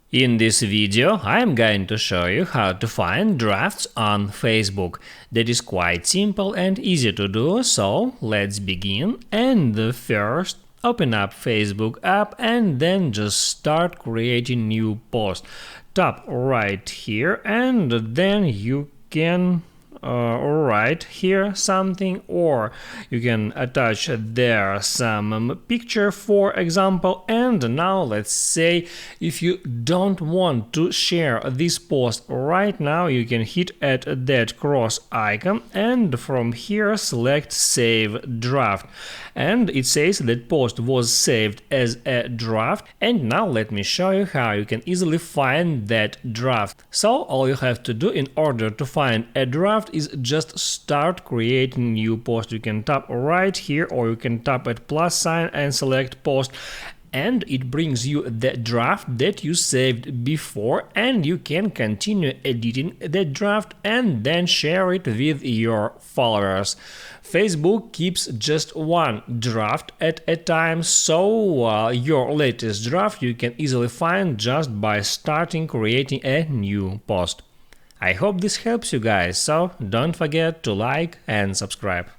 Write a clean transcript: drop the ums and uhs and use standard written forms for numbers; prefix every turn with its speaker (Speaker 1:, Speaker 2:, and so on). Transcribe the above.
Speaker 1: In this video, I am going to show you how to find drafts on Facebook. That is quite simple and easy to do, so let's begin. And first, open up Facebook app and then just start creating new post. Tap right here and then you can write here something, or you can attach there some picture, for example. And now let's say if you don't want to share this post right now, you can hit at that cross icon and from here select save draft, and it says that post was saved as a draft. And now let me show you how you can easily find that draft. So all you have to do in order to find a draft is just start creating new post. You can tap right here, or you can tap at plus sign and select post, and it brings you the draft that you saved before, and you can continue editing the draft and then share it with your followers. Facebook keeps just one draft at a time, so your latest draft you can easily find just by starting creating a new post. I hope this helps you guys, so don't forget to like and subscribe.